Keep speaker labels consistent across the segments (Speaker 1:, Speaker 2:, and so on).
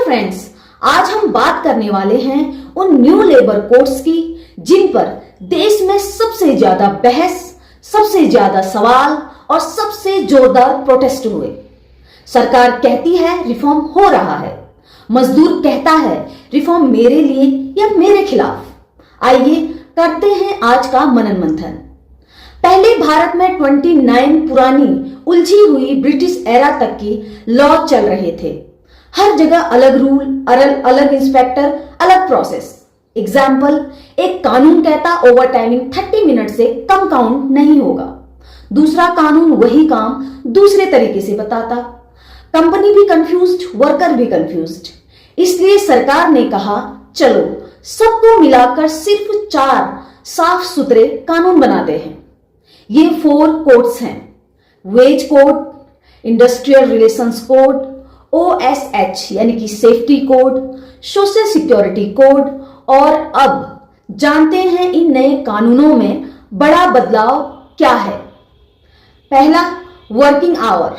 Speaker 1: Friends, आज हम बात करने वाले हैं उन न्यू लेबर कोड्स की जिन पर देश में सबसे ज्यादा बहस, सबसे ज्यादा सवाल और सबसे जोरदार प्रोटेस्ट हुए। सरकार कहती है रिफॉर्म हो रहा है, मजदूर कहता है रिफॉर्म मेरे लिए या मेरे खिलाफ। आइए करते हैं आज का मनन मंथन। पहले भारत में 29 पुरानी उलझी हुई ब्रिटिश एरा तक की लॉ चल रहे थे। हर जगह अलग रूल, अलग इंस्पेक्टर, अलग प्रोसेस। एग्जाम्पल, एक कानून कहता ओवर टाइमिंग 30 मिनट से कम काउंट नहीं होगा। दूसरा कानून वही काम दूसरे तरीके से बताता। कंपनी भी कंफ्यूज्ड, वर्कर भी कंफ्यूज्ड। इसलिए सरकार ने कहा चलो सबको मिलाकर सिर्फ 4 साफ सुथरे कानून बनाते हैं। ये 4 कोड्स हैं: wage code, industrial relations code, OSH यानी कि safety code, social security code. और अब जानते हैं इन नए कानूनों में बड़ा बदलाव क्या है। पहला, वर्किंग आवर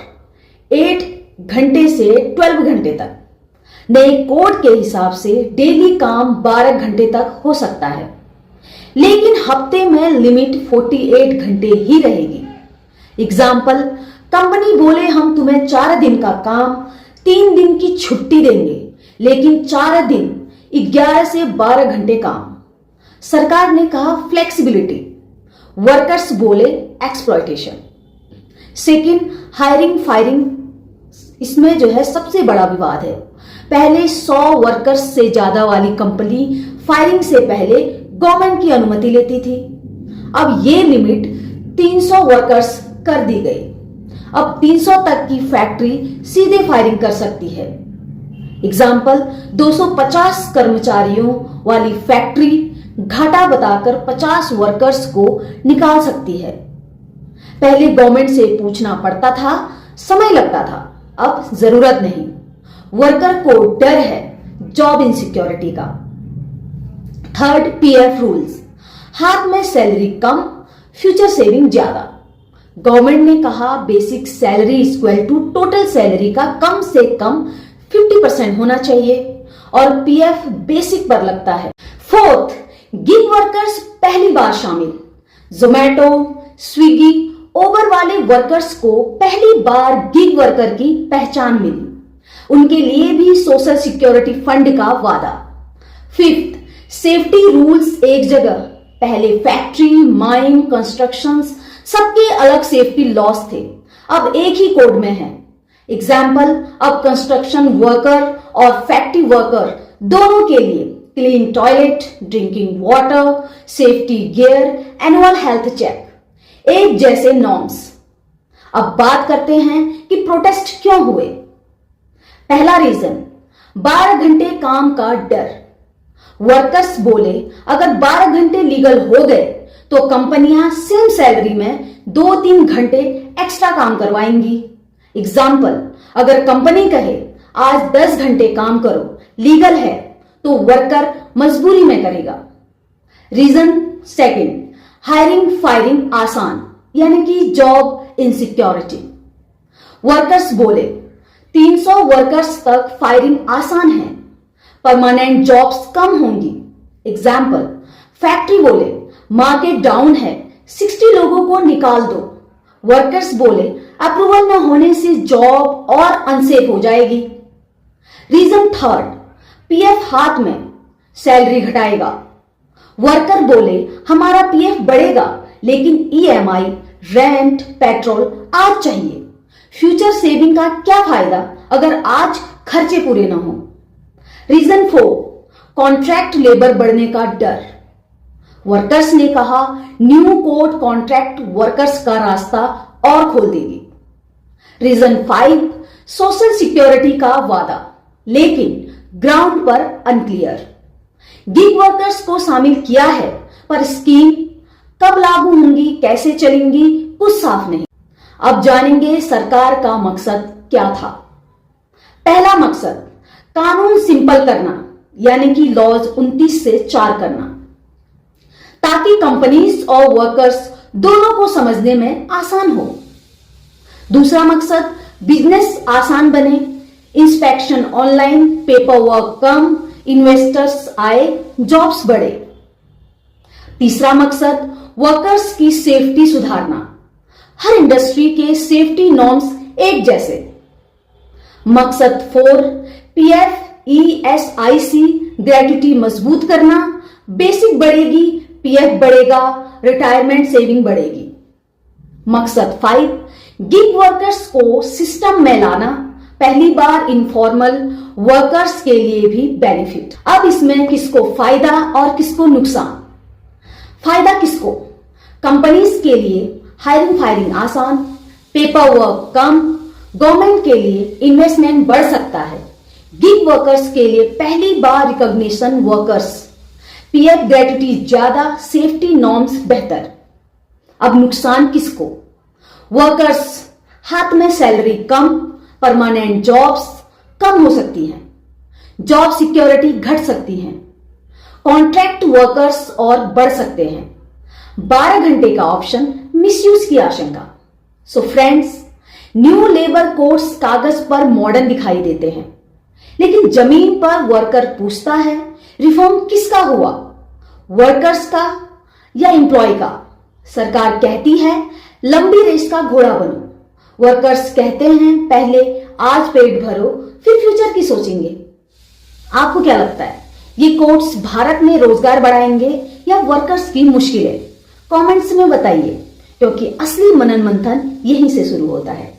Speaker 1: 8 घंटे से 12 घंटे तक। नए कोड के हिसाब से डेली काम 12 घंटे तक हो सकता है, लेकिन हफ्ते में लिमिट 48 घंटे ही रहेगी। एग्जाम्पल, कंपनी बोले हम तुम्हें 4 दिन का काम, 3 दिन की छुट्टी देंगे, लेकिन 4 दिन 11 से 12 घंटे काम। सरकार ने कहा फ्लेक्सिबिलिटी, वर्कर्स बोले एक्सप्लॉयटेशन। Second, hiring firing. इसमें जो है सबसे बड़ा विवाद है। पहले 100 वर्कर्स से ज्यादा वाली कंपनी फायरिंग से पहले गवर्नमेंट की अनुमति लेती थी। अब ये लिमिट 300 वर्कर्स कर दी गई। अब 300 तक की फैक्ट्री सीधे फायरिंग कर सकती है। एग्जाम्पल, 250 कर्मचारियों वाली फैक्ट्री घाटा बताकर 50 वर्कर्स को निकाल सकती है। पहले गवर्नमेंट से पूछना पड़ता था, समय लगता था, अब जरूरत नहीं। वर्कर को डर है जॉब इनसिक्योरिटी का। Third, PF rules. हाथ में सैलरी कम, फ्यूचर सेविंग ज्यादा। गवर्नमेंट ने कहा basic salary equal to total salary का कम से कम 50% होना चाहिए और PF बेसिक पर लगता है। फोर्थ, गिग वर्कर्स पहली बार शामिल। जोमैटो, स्विगी, ओबर वाले वर्कर्स को पहली बार गिग वर्कर की पहचान मिली। उनके लिए भी सोशल सिक्योरिटी फंड का वादा। फिफ्थ, सेफ्टी रूल्स एक जगह। पहले फैक्ट्री, माइन, कंस्ट्रक्शंस सबके अलग सेफ्टी लॉस थे, अब एक ही कोड में है। एग्जाम्पल, अब कंस्ट्रक्शन वर्कर और फैक्ट्री वर्कर दोनों के लिए clean toilet, drinking water, safety gear, annual health check, एक जैसे नॉर्म्स। अब बात करते हैं कि प्रोटेस्ट क्यों हुए। पहला रीजन, 12 घंटे काम का डर। वर्कर्स बोले अगर 12 घंटे लीगल हो गए तो कंपनियां सेम सैलरी में 2-3 घंटे एक्स्ट्रा काम करवाएंगी। एग्जाम्पल, अगर कंपनी कहे आज 10 घंटे काम करो, लीगल है, तो वर्कर मजबूरी में करेगा। रीजन सेकंड, हायरिंग फायरिंग आसान यानी कि जॉब इनसिक्योरिटी। वर्कर्स बोले 300 वर्कर्स तक फायरिंग आसान है, परमानेंट जॉब्स कम होंगी। एग्जाम्पल, फैक्ट्री बोले मार्केट डाउन है, 60 लोगों को निकाल दो। वर्कर्स बोले अप्रूवल न होने से जॉब और अनसेफ हो जाएगी। रीजन थर्ड, PF हाथ में, सैलरी घटाएगा। वर्कर बोले हमारा PF बढ़ेगा, लेकिन EMI, रेंट, पेट्रोल आज चाहिए। फ्यूचर सेविंग का क्या फायदा अगर आज खर्चे पूरे न हो। रीजन 4, कॉन्ट्रैक्ट लेबर बढ़ने का डर। वर्कर्स ने कहा न्यू कोड कॉन्ट्रैक्ट वर्कर्स का रास्ता और खोल देगी। रीजन 5, सोशल सिक्योरिटी का वादा, लेकिन ग्राउंड पर अनक्लियर। गिग वर्कर्स को शामिल किया है, पर स्कीम कब लागू होंगी, कैसे चलेंगी, कुछ साफ नहीं। अब जानेंगे सरकार का मकसद क्या था। पहला मकसद, कानून सिंपल करना यानी कि लॉज 29 से 4 करना, ताकि कंपनीज और वर्कर्स दोनों को समझने में आसान हो। दूसरा मकसद, बिजनेस आसान बने, इंस्पेक्शन ऑनलाइन, पेपर वर्क कम, इन्वेस्टर्स आए, जॉब्स बढ़े। तीसरा मकसद वर्कर्स की सेफ्टी सुधारना, हर इंडस्ट्री के सेफ्टी नॉर्म्स एक जैसे। मकसद 4 पीएफ ईएसआईसी ग्रेट्युटी मजबूत करना, बेसिक बढ़ेगी, पीएफ बढ़ेगा, रिटायरमेंट सेविंग बढ़ेगी। मकसद 5 गिग वर्कर्स को सिस्टम में लाना, पहली बार इनफॉर्मल वर्कर्स के लिए भी बेनिफिट। अब इसमें किसको फायदा और किसको नुकसान? फायदा किसको? कंपनीज के लिए हायरिंग फायरिंग आसान, पेपर वर्क कम, गवर्नमेंट के लिए इन्वेस्टमेंट बढ़ सकता है, गिग वर्कर्स के लिए पहली बार रिकॉग्निशन वर्कर्स, पीएफ ग्रेट्युटी ज्यादा, सेफ्टी नॉर्म्स बेहतर। अब नुकसान किसको? वर्कर्स हाथ में सैलरी कम, परमानेंट जॉब्स कम हो सकती हैं, जॉब सिक्योरिटी घट सकती है, कॉन्ट्रैक्ट वर्कर्स और बढ़ सकते हैं, 12 घंटे का ऑप्शन मिसयूज की आशंका। So friends, new labour codes कागज पर मॉडर्न दिखाई देते हैं, लेकिन जमीन पर वर्कर पूछता है रिफॉर्म किसका हुआ, वर्कर्स का या एम्प्लॉय का? सरकार कहती है लंबी रेस का घोड़ा बनो, वर्कर्स कहते हैं पहले आज पेट भरो फिर फ्यूचर की सोचेंगे। आपको क्या लगता है, ये कोड्स भारत में रोजगार बढ़ाएंगे या वर्कर्स की मुश्किलें? कमेंट्स में बताइए, क्योंकि असली मनन मंथन यहीं से शुरू होता है।